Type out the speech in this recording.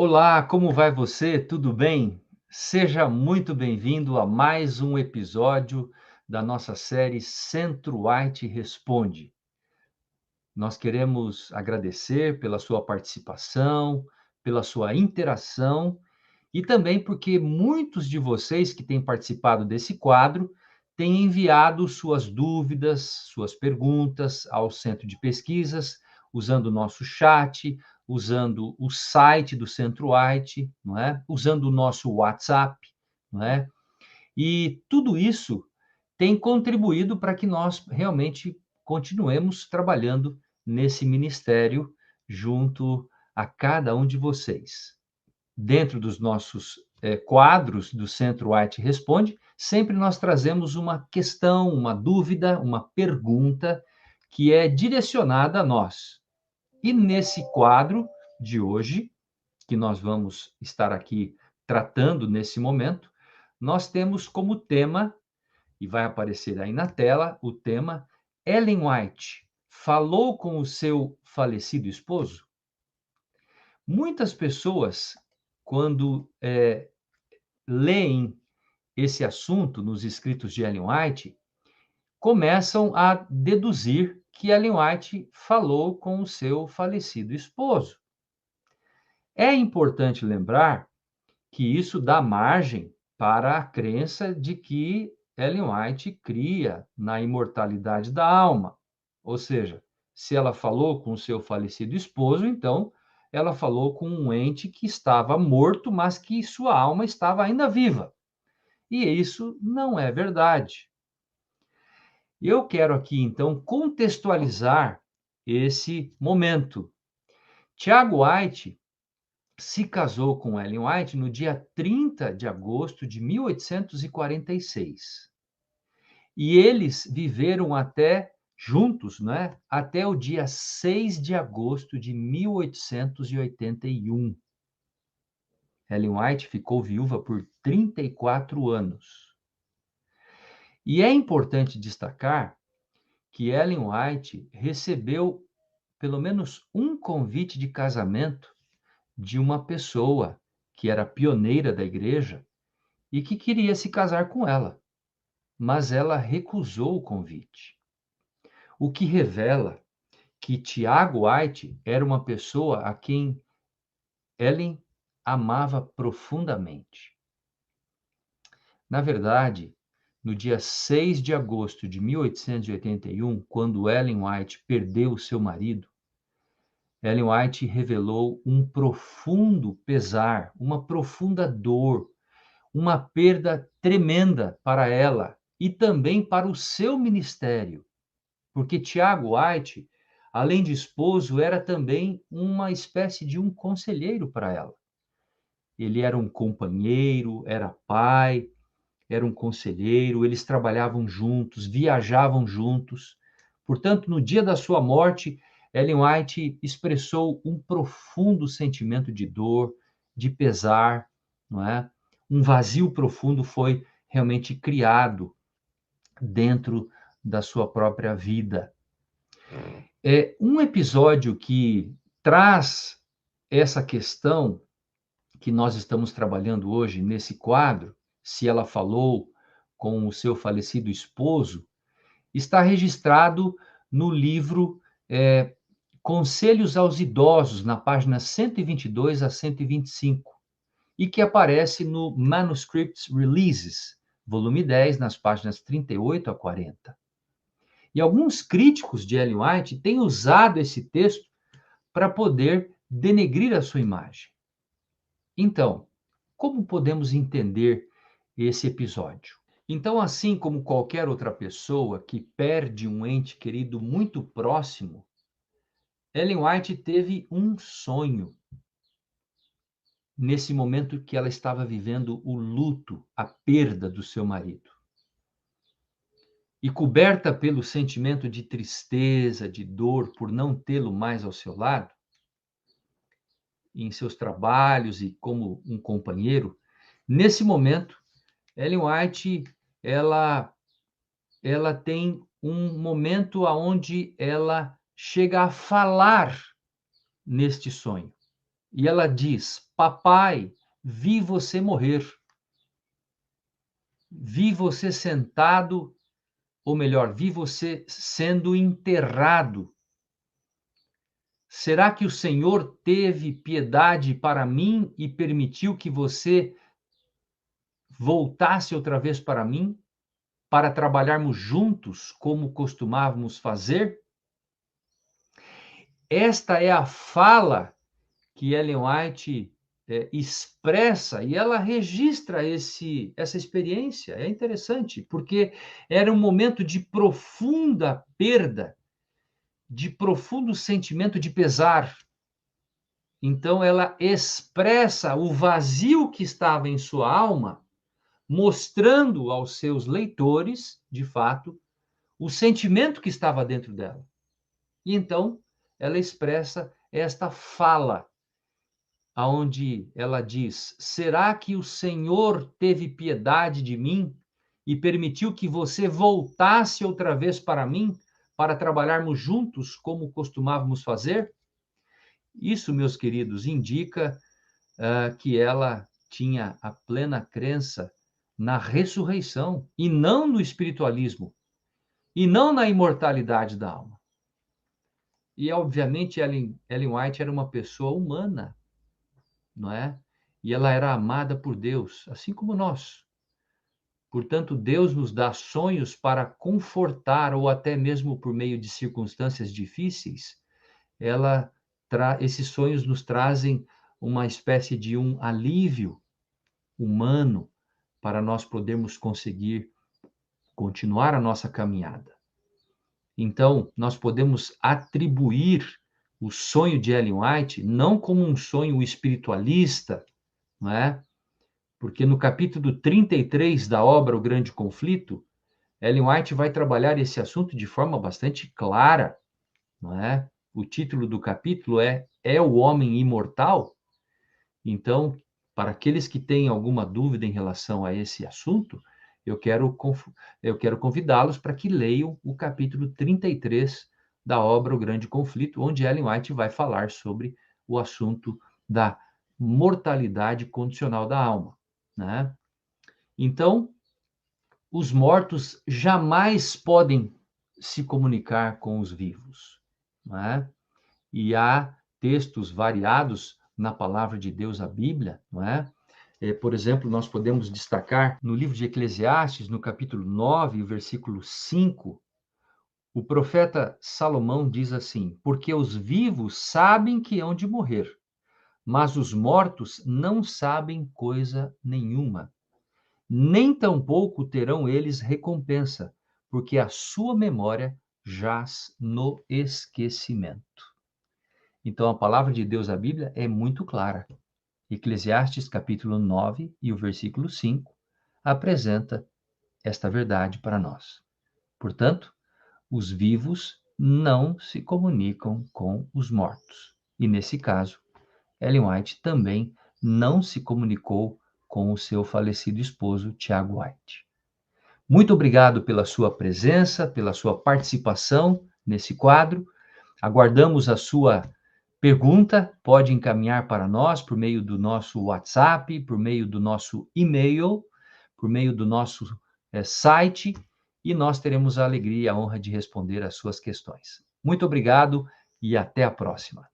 Olá, como vai você? Tudo bem? Seja muito bem-vindo a mais um episódio da nossa série Centro-White Responde. Nós queremos agradecer pela sua participação, pela sua interação e também porque muitos de vocês que têm participado desse quadro têm enviado suas dúvidas, suas perguntas ao Centro de Pesquisas, usando o nosso chat, usando o site do Centro-White, não é? Usando o nosso WhatsApp, não é? E tudo isso tem contribuído para que nós realmente continuemos trabalhando nesse ministério junto a cada um de vocês. Dentro dos nossos quadros do Centro White Responde, sempre nós trazemos uma questão, uma dúvida, uma pergunta que é direcionada a nós. E nesse quadro de hoje, que nós vamos estar aqui tratando nesse momento, nós temos como tema, e vai aparecer aí na tela, o tema Ellen White falou com o seu falecido esposo? Muitas pessoas, quando leem esse assunto nos escritos de Ellen White, começam a deduzir que Ellen White falou com o seu falecido esposo. É importante lembrar que isso dá margem para a crença de que Ellen White cria na imortalidade da alma. Ou seja, se ela falou com o seu falecido esposo, então ela falou com um ente que estava morto, mas que sua alma estava ainda viva. E isso não é verdade. Eu quero aqui, então, contextualizar esse momento. Tiago White se casou com Ellen White no dia 30 de agosto de 1846. E eles viveram até juntos, né? Até o dia 6 de agosto de 1881. Ellen White ficou viúva por 34 anos. E é importante destacar que Ellen White recebeu pelo menos um convite de casamento de uma pessoa que era pioneira da igreja e que queria se casar com ela, mas ela recusou o convite. O que revela que Tiago White era uma pessoa a quem Ellen amava profundamente. Na verdade, no dia 6 de agosto de 1881, quando Ellen White perdeu seu marido, Ellen White revelou um profundo pesar, uma profunda dor, uma perda tremenda para ela e também para o seu ministério, porque Tiago White, além de esposo, era também uma espécie de um conselheiro para ela. Ele era um companheiro, era pai, era um conselheiro, eles trabalhavam juntos, viajavam juntos. Portanto, no dia da sua morte, Ellen White expressou um profundo sentimento de dor, de pesar, não é? Um vazio profundo foi realmente criado dentro da sua própria vida. É um episódio que traz essa questão que nós estamos trabalhando hoje nesse quadro, se ela falou com o seu falecido esposo, está registrado no livro Conselhos aos Idosos, na página 122 a 125, e que aparece no Manuscripts Releases, volume 10, nas páginas 38 a 40. E alguns críticos de Ellen White têm usado esse texto para poder denegrir a sua imagem. Então, como podemos entender esse episódio? Então, assim como qualquer outra pessoa que perde um ente querido muito próximo, Ellen White teve um sonho nesse momento que ela estava vivendo o luto, a perda do seu marido. E coberta pelo sentimento de tristeza, de dor por não tê-lo mais ao seu lado, em seus trabalhos e como um companheiro, nesse momento, Ellen White, ela, ela tem um momento onde ela chega a falar neste sonho. E ela diz: papai, vi você morrer. Vi você sentado, ou melhor, vi você sendo enterrado. Será que o Senhor teve piedade para mim e permitiu que você voltasse outra vez para mim, para trabalharmos juntos, como costumávamos fazer? Esta é a fala que Ellen White expressa, e ela registra essa experiência. É interessante, porque era um momento de profunda perda, de profundo sentimento de pesar. Então, ela expressa o vazio que estava em sua alma, mostrando aos seus leitores, de fato, o sentimento que estava dentro dela. E então, ela expressa esta fala, aonde ela diz: será que o Senhor teve piedade de mim e permitiu que você voltasse outra vez para mim, para trabalharmos juntos como costumávamos fazer? Isso, meus queridos, indica que ela tinha a plena crença na ressurreição e não no espiritualismo, e não na imortalidade da alma. E, obviamente, Ellen White era uma pessoa humana, não é? E ela era amada por Deus, assim como nós. Portanto, Deus nos dá sonhos para confortar, ou até mesmo por meio de circunstâncias difíceis. Esses sonhos nos trazem uma espécie de um alívio humano para nós podermos conseguir continuar a nossa caminhada. Então, nós podemos atribuir o sonho de Ellen White não como um sonho espiritualista, não é? Porque no capítulo 33 da obra O Grande Conflito, Ellen White vai trabalhar esse assunto de forma bastante clara, não é? O título do capítulo é o Homem Imortal? Então, para aqueles que têm alguma dúvida em relação a esse assunto, eu quero convidá-los para que leiam o capítulo 33 da obra O Grande Conflito, onde Ellen White vai falar sobre o assunto da mortalidade condicional da alma, né? Então, os mortos jamais podem se comunicar com os vivos, né? E há textos variados na palavra de Deus, a Bíblia, não é? Por exemplo, nós podemos destacar no livro de Eclesiastes, no capítulo 9, versículo 5, o profeta Salomão diz assim: porque os vivos sabem que hão de morrer, mas os mortos não sabem coisa nenhuma, nem tampouco terão eles recompensa, porque a sua memória jaz no esquecimento. Então, a palavra de Deus, a Bíblia, é muito clara. Eclesiastes, capítulo 9 e o versículo 5, apresenta esta verdade para nós. Portanto, os vivos não se comunicam com os mortos. E, nesse caso, Ellen White também não se comunicou com o seu falecido esposo, Tiago White. Muito obrigado pela sua presença, pela sua participação nesse quadro. Aguardamos a sua pergunta, pode encaminhar para nós por meio do nosso WhatsApp, por meio do nosso e-mail, por meio do nosso site, e nós teremos a alegria e a honra de responder às suas questões. Muito obrigado e até a próxima.